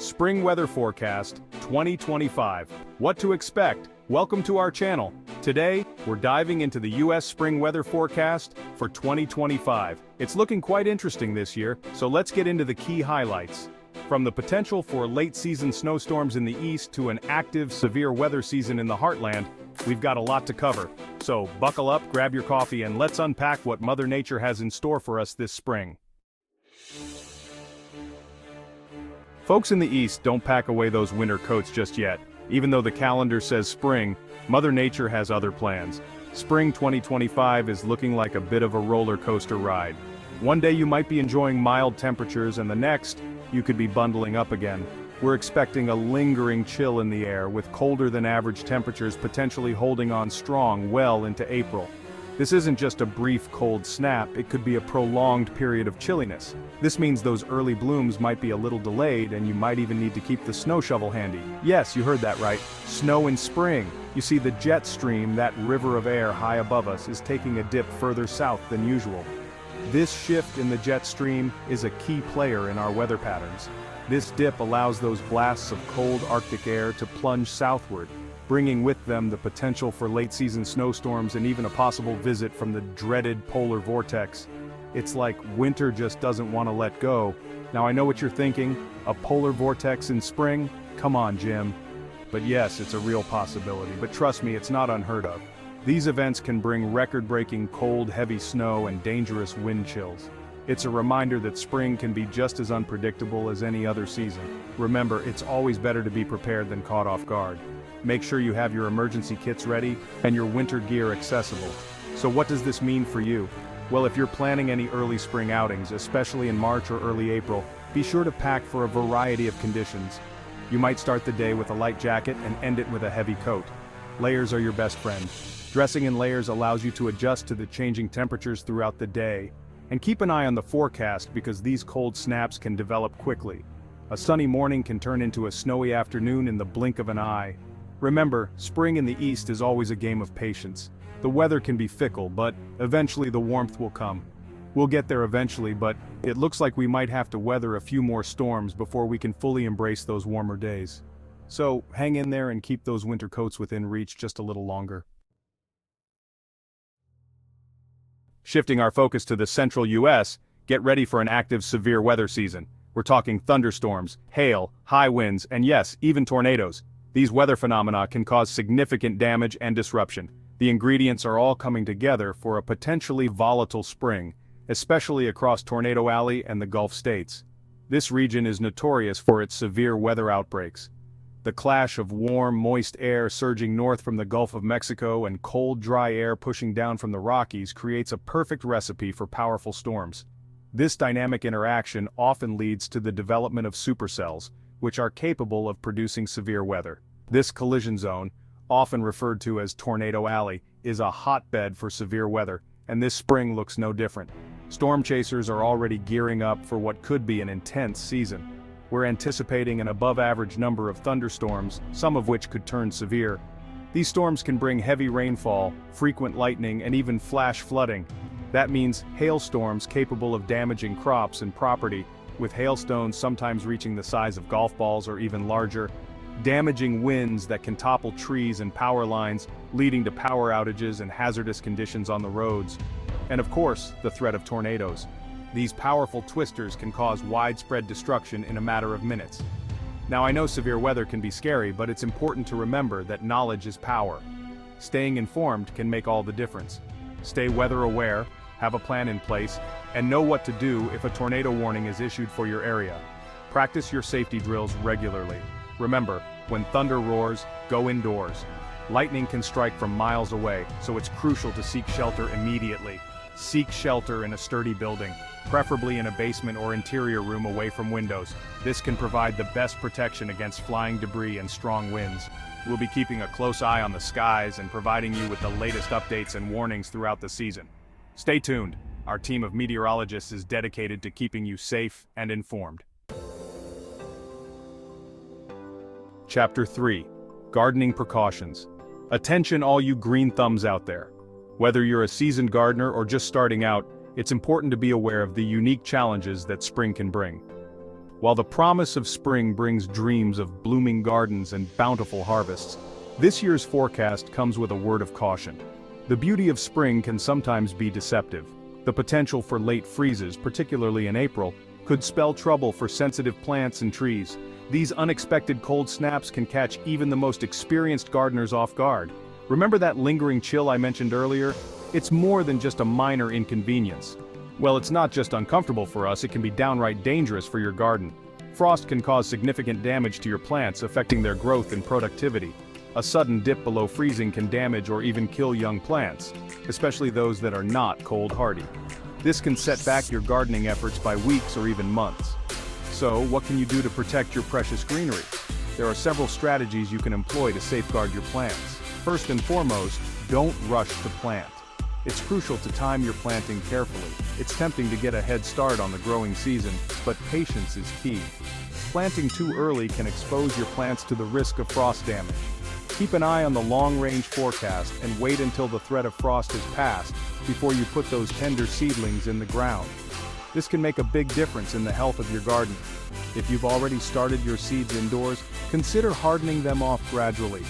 Spring Weather Forecast 2025. What to expect? Welcome to our channel. Today, we're diving into the U.S. Spring Weather Forecast for 2025. It's looking quite interesting this year, so let's get into the key highlights. From the potential for late-season snowstorms in the east to an active, severe weather season in the heartland, we've got a lot to cover. So buckle up, grab your coffee, and let's unpack what Mother Nature has in store for us this spring. Folks in the east, don't pack away those winter coats just yet. Even though the calendar says spring, Mother Nature has other plans. Spring 2025 is looking like a bit of a roller coaster ride. One day you might be enjoying mild temperatures, and the next, you could be bundling up again. We're expecting a lingering chill in the air, with colder than average temperatures potentially holding on strong well into April. This isn't just a brief cold snap, it could be a prolonged period of chilliness. This means those early blooms might be a little delayed, and you might even need to keep the snow shovel handy. Yes, you heard that right. Snow in spring. You see, the jet stream, that river of air high above us, is taking a dip further south than usual. This shift in the jet stream is a key player in our weather patterns. This dip allows those blasts of cold Arctic air to plunge southward, bringing with them the potential for late-season snowstorms and even a possible visit from the dreaded polar vortex. It's like winter just doesn't want to let go. Now I know what you're thinking, a polar vortex in spring? Come on, Jim. But yes, it's a real possibility, but trust me, it's not unheard of. These events can bring record-breaking cold, heavy snow and dangerous wind chills. It's a reminder that spring can be just as unpredictable as any other season. Remember, it's always better to be prepared than caught off guard. Make sure you have your emergency kits ready and your winter gear accessible. So what does this mean for you? Well, if you're planning any early spring outings, especially in March or early April, be sure to pack for a variety of conditions. You might start the day with a light jacket and end it with a heavy coat. Layers are your best friend. Dressing in layers allows you to adjust to the changing temperatures throughout the day. And keep an eye on the forecast because these cold snaps can develop quickly. A sunny morning can turn into a snowy afternoon in the blink of an eye. Remember, spring in the east is always a game of patience. The weather can be fickle, but eventually the warmth will come. We'll get there eventually, but it looks like we might have to weather a few more storms before we can fully embrace those warmer days. So hang in there and keep those winter coats within reach just a little longer. Shifting our focus to the central U.S., get ready for an active severe weather season. We're talking thunderstorms, hail, high winds, and yes, even tornadoes. These weather phenomena can cause significant damage and disruption. The ingredients are all coming together for a potentially volatile spring, especially across Tornado Alley and the Gulf states. This region is notorious for its severe weather outbreaks. The clash of warm, moist air surging north from the Gulf of Mexico and cold, dry air pushing down from the Rockies creates a perfect recipe for powerful storms. This dynamic interaction often leads to the development of supercells, which are capable of producing severe weather. This collision zone, often referred to as Tornado Alley, is a hotbed for severe weather, and this spring looks no different. Storm chasers are already gearing up for what could be an intense season. We're anticipating an above-average number of thunderstorms, some of which could turn severe. These storms can bring heavy rainfall, frequent lightning, and even flash flooding. That means hailstorms capable of damaging crops and property, with hailstones sometimes reaching the size of golf balls or even larger, damaging winds that can topple trees and power lines, leading to power outages and hazardous conditions on the roads. And of course, the threat of tornadoes. These powerful twisters can cause widespread destruction in a matter of minutes. Now I know severe weather can be scary, but it's important to remember that knowledge is power. Staying informed can make all the difference. Stay weather aware, have a plan in place, and know what to do if a tornado warning is issued for your area. Practice your safety drills regularly. Remember, when thunder roars, go indoors. Lightning can strike from miles away, so it's crucial to seek shelter immediately. Seek shelter in a sturdy building, preferably in a basement or interior room away from windows. This can provide the best protection against flying debris and strong winds. We'll be keeping a close eye on the skies and providing you with the latest updates and warnings throughout the season. Stay tuned. Our team of meteorologists is dedicated to keeping you safe and informed. Chapter 3. Gardening Precautions. Attention all you green thumbs out there. Whether you're a seasoned gardener or just starting out, it's important to be aware of the unique challenges that spring can bring. While the promise of spring brings dreams of blooming gardens and bountiful harvests, this year's forecast comes with a word of caution. The beauty of spring can sometimes be deceptive. The potential for late freezes, particularly in April, could spell trouble for sensitive plants and trees. These unexpected cold snaps can catch even the most experienced gardeners off guard. Remember that lingering chill I mentioned earlier? It's more than just a minor inconvenience. Well, it's not just uncomfortable for us, it can be downright dangerous for your garden. Frost can cause significant damage to your plants, affecting their growth and productivity. A sudden dip below freezing can damage or even kill young plants, especially those that are not cold hardy. This can set back your gardening efforts by weeks or even months. So, what can you do to protect your precious greenery? There are several strategies you can employ to safeguard your plants. First and foremost, don't rush to plant. It's crucial to time your planting carefully. It's tempting to get a head start on the growing season, but patience is key. Planting too early can expose your plants to the risk of frost damage. Keep an eye on the long-range forecast and wait until the threat of frost has passed before you put those tender seedlings in the ground. This can make a big difference in the health of your garden. If you've already started your seeds indoors, consider hardening them off gradually.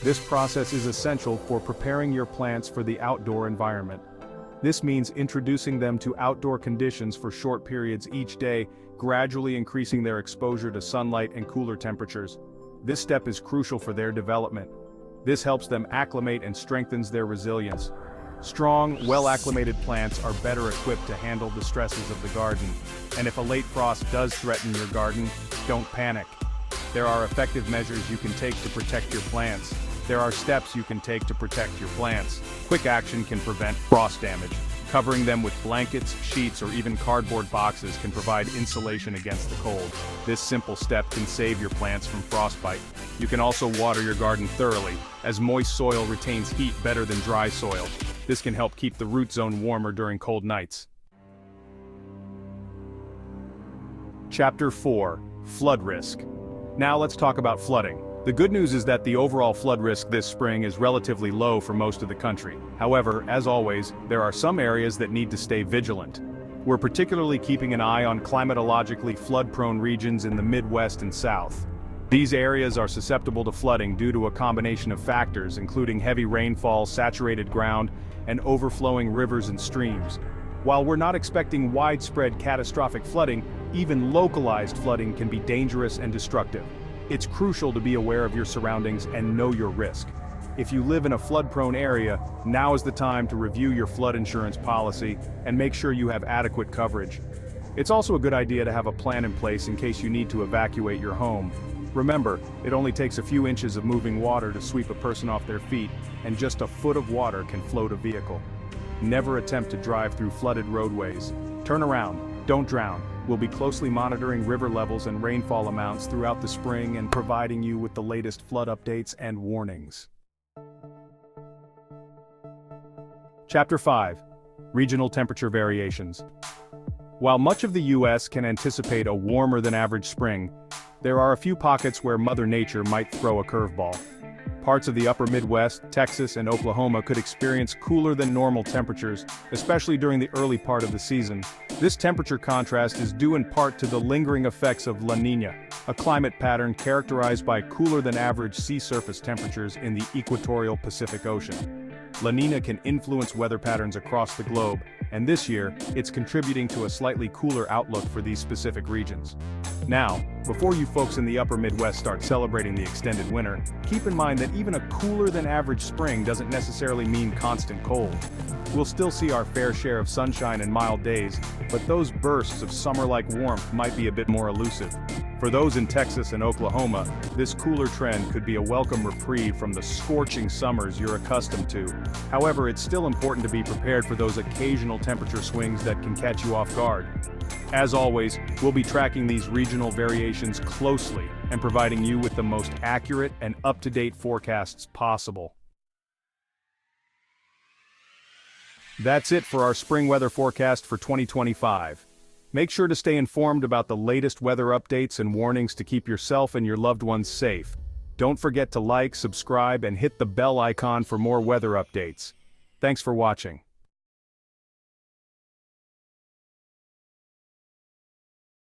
This process is essential for preparing your plants for the outdoor environment. This means introducing them to outdoor conditions for short periods each day, gradually increasing their exposure to sunlight and cooler temperatures. This step is crucial for their development. This helps them acclimate and strengthens their resilience. Strong, well-acclimated plants are better equipped to handle the stresses of the garden. And if a late frost does threaten your garden, don't panic. There are effective measures you can take to protect your plants. There are steps you can take to protect your plants. Quick action can prevent frost damage. Covering them with blankets, sheets, or even cardboard boxes can provide insulation against the cold. This simple step can save your plants from frostbite. You can also water your garden thoroughly, as moist soil retains heat better than dry soil. This can help keep the root zone warmer during cold nights. Chapter 4: Flood Risk. Now let's talk about flooding. The good news is that the overall flood risk this spring is relatively low for most of the country. However, as always, there are some areas that need to stay vigilant. We're particularly keeping an eye on climatologically flood-prone regions in the Midwest and South. These areas are susceptible to flooding due to a combination of factors, including heavy rainfall, saturated ground, and overflowing rivers and streams. While we're not expecting widespread catastrophic flooding, even localized flooding can be dangerous and destructive. It's crucial to be aware of your surroundings and know your risk. If you live in a flood-prone area, now is the time to review your flood insurance policy and make sure you have adequate coverage. It's also a good idea to have a plan in place in case you need to evacuate your home. Remember, it only takes a few inches of moving water to sweep a person off their feet, and just a foot of water can float a vehicle. Never attempt to drive through flooded roadways. Turn around, don't drown. We'll be closely monitoring river levels and rainfall amounts throughout the spring and providing you with the latest flood updates and warnings. Chapter 5: Regional Temperature Variations. While much of the U.S. can anticipate a warmer than average spring, there are a few pockets where Mother Nature might throw a curveball. Parts of the upper Midwest, Texas, and Oklahoma could experience cooler than normal temperatures, especially during the early part of the season. This temperature contrast is due in part to the lingering effects of La Niña, a climate pattern characterized by cooler than average sea surface temperatures in the equatorial Pacific Ocean. La Niña can influence weather patterns across the globe, and this year, it's contributing to a slightly cooler outlook for these specific regions. Now, before you folks in the upper Midwest start celebrating the extended winter, keep in mind that even a cooler than average spring doesn't necessarily mean constant cold. We'll still see our fair share of sunshine and mild days, but those bursts of summer-like warmth might be a bit more elusive. For those in Texas and Oklahoma, this cooler trend could be a welcome reprieve from the scorching summers you're accustomed to. However, it's still important to be prepared for those occasional temperature swings that can catch you off guard. As always, we'll be tracking these regional variations closely and providing you with the most accurate and up-to-date forecasts possible. That's it for our spring weather forecast for 2025. Make sure to stay informed about the latest weather updates and warnings to keep yourself and your loved ones safe. Don't forget to like, subscribe, and hit the bell icon for more weather updates. Thanks for watching.